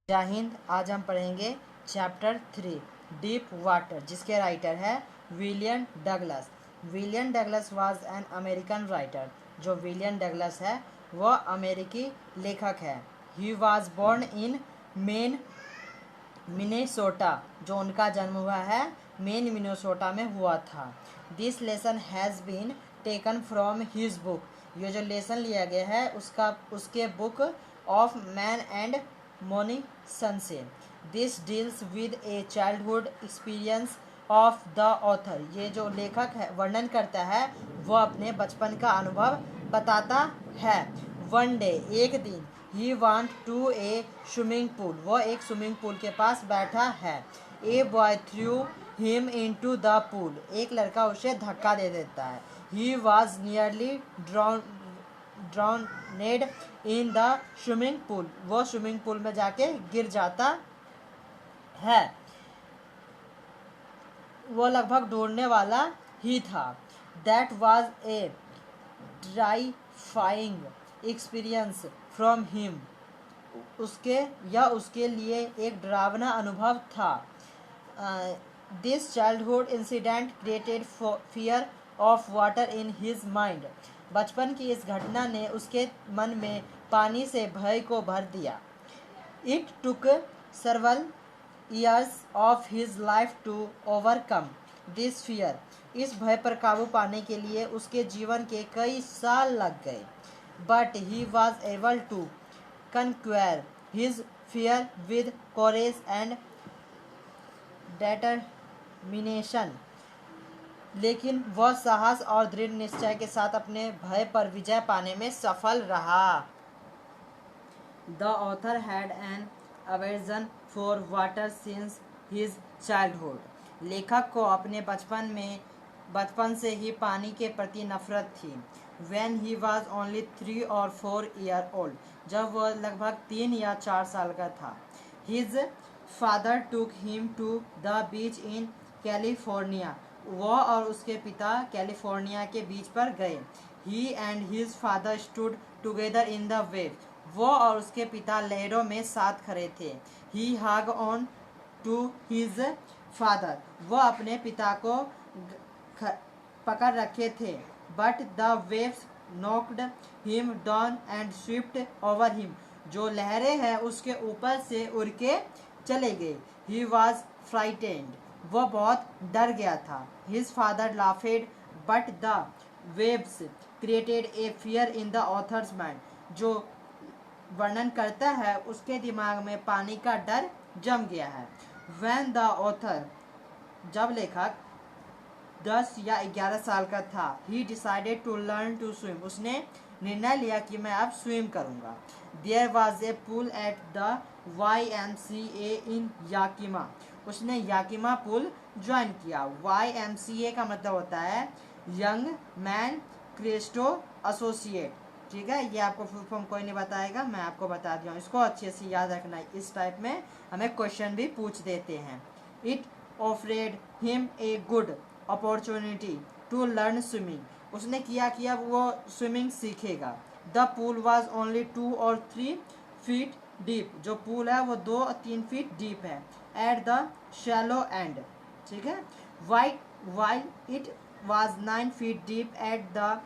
जय हिंद। आज हम पढ़ेंगे चैप्टर 3 डीप वाटर, जिसके राइटर है William Douglas. William Douglas was an American writer. जो विलियम डगलस है वह अमेरिकी लेखक है। He was born in Maine Minnesota. जो उनका जन्म हुआ है मेन मिनेसोटा में हुआ था। This lesson has been taken from his book. ये जो लेसन लिया गया है उसके book of man and mountains से। This deals with a childhood experience of the author. ये जो लेखक है वर्णन करता है वह अपने बचपन का अनुभव बताता है। वन डे, एक दिन, he want to a swimming pool. वह एक स्विमिंग पूल के पास बैठा है। A boy threw him into the pool. एक लड़का उसे धक्का दे देता है। He was nearly drowned in the swimming pool. वो स्विमिंग पूल में जाके गिर जाता है। वो लगभग डूबने वाला ही था। That was a terrifying experience from him. उसके लिए एक डरावना अनुभव था। This childhood incident created fear of water in his mind. बचपन की इस घटना ने उसके मन में पानी से भय को भर दिया। It took several years of his life to overcome this fear. इस भय पर काबू पाने के लिए उसके जीवन के कई साल लग गए। But he was able to conquer his fear with courage and determination. लेकिन वह साहस और दृढ़ निश्चय के साथ अपने भय पर विजय पाने में सफल रहा। The author had an aversion for water since his childhood. लेखक को अपने बचपन से ही पानी के प्रति नफरत थी। When he was only 3 or 4 years old, जब वह लगभग 3 या 4 साल का था, his father took him to the beach in California. वह और उसके पिता कैलिफोर्निया के बीच पर गए। He and his father stood together in the waves. वो और उसके पिता लहरों में साथ खड़े थे। He hung on to his father. वो अपने पिता को पकड़ रखे थे। But the waves knocked him down and swept over him. जो लहरें हैं उसके ऊपर से उड़ के चले गए। He was frightened. वो बहुत डर गया था। His father laughed, but the waves created a fear in the author's mind. जो वर्णन करता है उसके दिमाग में पानी का डर जम गया है। When the author, जब लेखक 10 या 11 साल का था, he decided to learn to swim. उसने निर्णय लिया कि मैं अब स्विम करूंगा। There was a pool at the YMCA in Yakima. उसने याकिमा पुल ज्वाइन किया। YMCA का मतलब होता है यंग मैन क्रिस्टो एसोसिएट। ठीक है, ये आपको फुल फॉर्म कोई नहीं बताएगा, मैं आपको बता दिया हूँ। इसको अच्छे से याद रखना है। इस टाइप में हमें क्वेश्चन भी पूछ देते हैं। It offered him a good opportunity to learn swimming. उसने किया कि अब वो स्विमिंग सीखेगा। The pool was only 2 or 3 feet deep. जो पूल है वो 2 और 3 फीट डीप है। एट द शैलो एंड, ठीक है, while it was 9 feet deep at the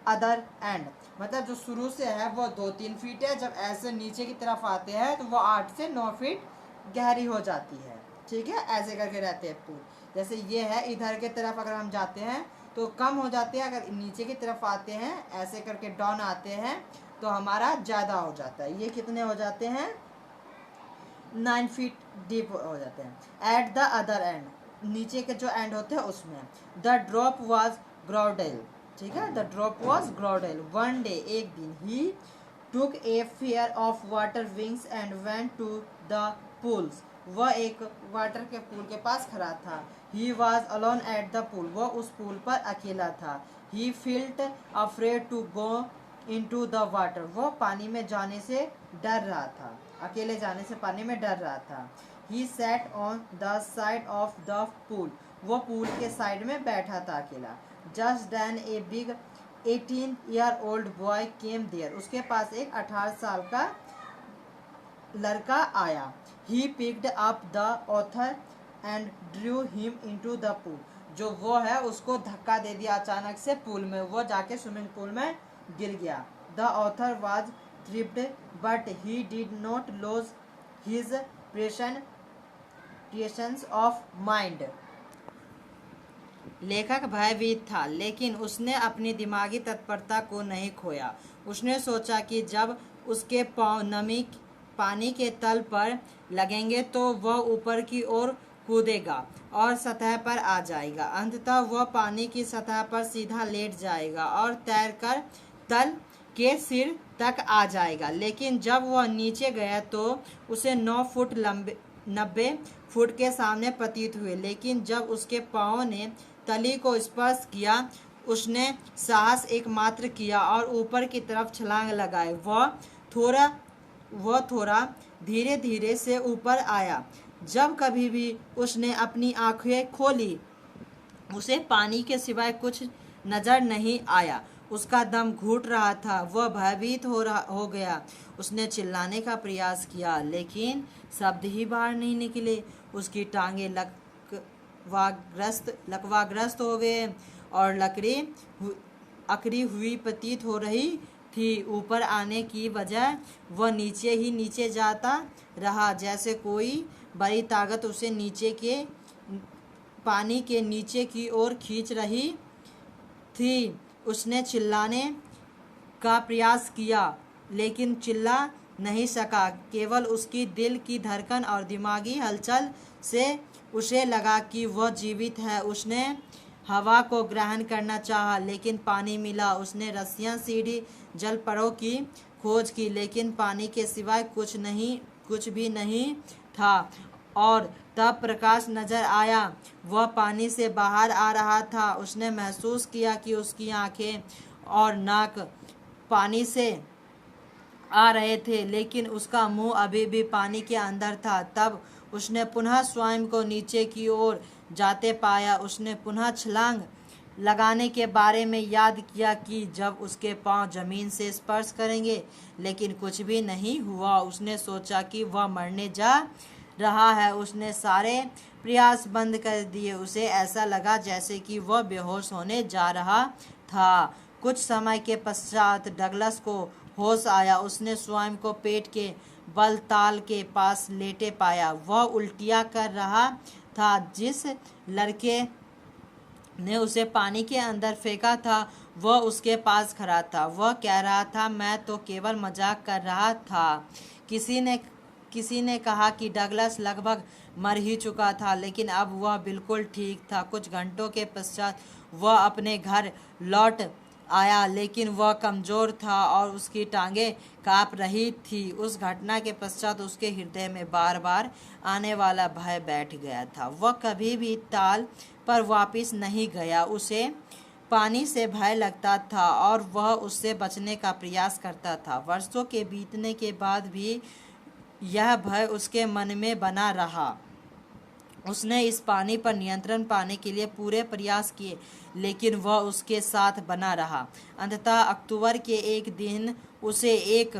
other end. मतलब जो शुरू से है वो 2-3 फीट है, जब ऐसे नीचे की तरफ आते हैं तो वो 8 से 9 फीट गहरी हो जाती है। ठीक है, ऐसे करके रहते हैं पूल। जैसे ये है, इधर के तरफ अगर हम जाते हैं तो कम हो जाते हैं, अगर नीचे की तरफ आते हैं ऐसे करके डाउन आते हैं तो हमारा ज़्यादा हो जाता है। ये कितने हो जाते हैं? 9 फीट डीप हो जाते हैं। एट द अदर एंड, नीचे के जो एंड होते हैं उसमें। The drop was gradual. ठीक है, the drop was gradual. One day, एक दिन, he took a pair of water wings and went to the pools. वह एक वाटर के पूल के पास खड़ा था। He was alone at the pool. वह उस पूल पर अकेला था। He felt afraid to go into the water. वो पानी में जाने से डर रहा था, अकेले जाने से पानी में डर रहा था। He sat on the side of the pool. वो पूल के साइड में बैठा था अकेला। Just then a big 18-year-old boy came there. उसके पास एक 18 साल का लड़का आया। He picked up the author and drew him into the pool. जो वो है उसको धक्का दे दिया अचानक से पूल में, वो जाके स्विमिंग पूल में गिर गया। The author was tripped but he did not lose his presence of mind. लेखक भयभीत था, लेकिन उसने अपनी दिमागी तत्परता को नहीं खोया। उसने सोचा कि जब उसके पांव नमी पानी के तल पर लगेंगे तो वह ऊपर की ओर कूदेगा और सतह पर आ जाएगा। अंततः वह पानी की सतह पर सीधा लेट जाएगा और तैरकर तल के सिर तक आ जाएगा। लेकिन जब वह नीचे गया तो उसे 9 फुट लंबे 90 फुट के सामने प्रतीत हुए। लेकिन जब उसके पाँव ने तली को स्पर्श किया, उसने साहस एकमात्र किया और ऊपर की तरफ छलांग लगाए। वह थोड़ा धीरे धीरे से ऊपर आया। जब कभी भी उसने अपनी आंखें खोली, उसे पानी के सिवाय कुछ नजर नहीं आया। उसका दम घुट रहा था। वह भयभीत हो गया। उसने चिल्लाने का प्रयास किया, लेकिन शब्द ही बाहर नहीं निकले। उसकी टांगें लकवाग्रस्त हो गए और अकड़ी हुई प्रतीत हो रही थी। ऊपर आने की बजाय वह नीचे ही नीचे जाता रहा, जैसे कोई बड़ी ताकत उसे पानी के नीचे की ओर खींच रही थी। उसने चिल्लाने का प्रयास किया, लेकिन चिल्ला नहीं सका। केवल उसकी दिल की धड़कन और दिमागी हलचल से उसे लगा कि वह जीवित है। उसने हवा को ग्रहण करना चाहा, लेकिन पानी मिला। उसने रस्सियां, सीढ़ी, जलपरों की खोज की, लेकिन पानी के सिवाय कुछ भी नहीं था। और तब प्रकाश नजर आया। वह पानी से बाहर आ रहा था। उसने महसूस किया कि उसकी आंखें और नाक पानी से आ रहे थे, लेकिन उसका मुंह अभी भी पानी के अंदर था। तब उसने पुनः स्वयं को नीचे की ओर जाते पाया। उसने पुनः छलांग लगाने के बारे में याद किया कि जब उसके पांव जमीन से स्पर्श करेंगे, लेकिन कुछ भी नहीं हुआ। उसने सोचा कि वह मरने जा रहा है। उसने सारे प्रयास बंद कर दिए। उसे ऐसा लगा जैसे कि वह बेहोश होने जा रहा था। कुछ समय के पश्चात डगलस को होश आया। उसने स्वयं को पेट के बल ताल के पास लेटे पाया। वह उल्टियां कर रहा था। जिस लड़के ने उसे पानी के अंदर फेंका था, वह उसके पास खड़ा था। वह कह रहा था, मैं तो केवल मजाक कर रहा था। किसी ने कहा कि डगलस लगभग मर ही चुका था, लेकिन अब वह बिल्कुल ठीक था। कुछ घंटों के पश्चात वह अपने घर लौट आया, लेकिन वह कमज़ोर था और उसकी टांगें काँप रही थी। उस घटना के पश्चात उसके हृदय में बार बार आने वाला भय बैठ गया था। वह कभी भी ताल पर वापस नहीं गया। उसे पानी से भय लगता था और वह उससे बचने का प्रयास करता था। वर्षों के बीतने के बाद भी यह भय उसके मन में बना रहा। उसने इस पानी पर नियंत्रण पाने के लिए पूरे प्रयास किए, लेकिन वह उसके साथ बना रहा। अंततः अक्टूबर के एक दिन उसे एक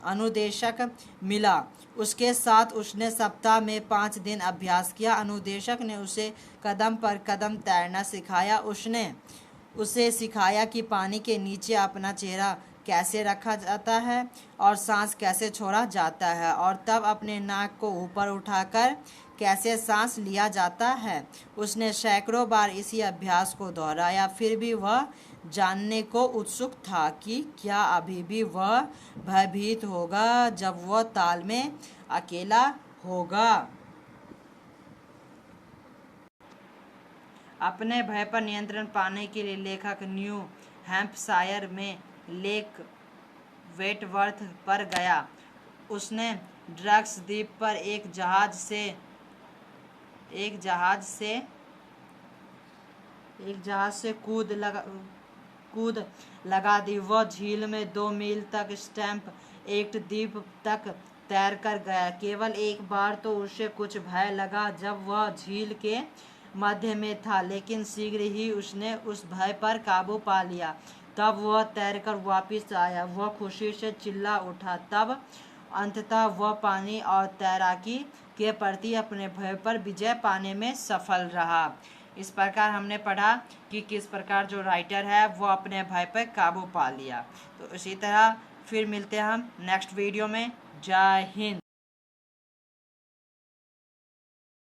अनुदेशक मिला। उसके साथ उसने सप्ताह में 5 दिन अभ्यास किया। अनुदेशक ने उसे कदम पर कदम तैरना सिखाया। उसने उसे सिखाया कि पानी के नीचे अपना चेहरा कैसे रखा जाता है और सांस कैसे छोड़ा जाता है, और तब अपने नाक को ऊपर उठाकर कैसे सांस लिया जाता है। उसने सैकड़ों बार इसी अभ्यास को दोहराया। फिर भी वह जानने को उत्सुक था कि क्या अभी भी वह भयभीत होगा जब वह ताल में अकेला होगा। अपने भय पर नियंत्रण पाने के लिए लेखक न्यू हैम्पशायर में लेक वेटवर्थ पर गया। उसने ड्रग्स द्वीप पर एक जहाज से कूद लगा दी। वह झील में 2 मील तक स्टैम्प एक्ट द्वीप तक तैर कर गया। केवल एक बार तो उसे कुछ भय लगा जब वह झील के मध्य में था, लेकिन शीघ्र ही उसने उस भय पर काबू पा लिया। तब वह तैरकर वापस आया। वह खुशी से चिल्ला उठा। तब अंततः वह पानी और तैराकी के प्रति अपने भय पर विजय पाने में सफल रहा। इस प्रकार हमने पढ़ा कि किस प्रकार जो राइटर है वो अपने भय पर काबू पा लिया। तो इसी तरह फिर मिलते हैं हम नेक्स्ट वीडियो में। जय हिंद।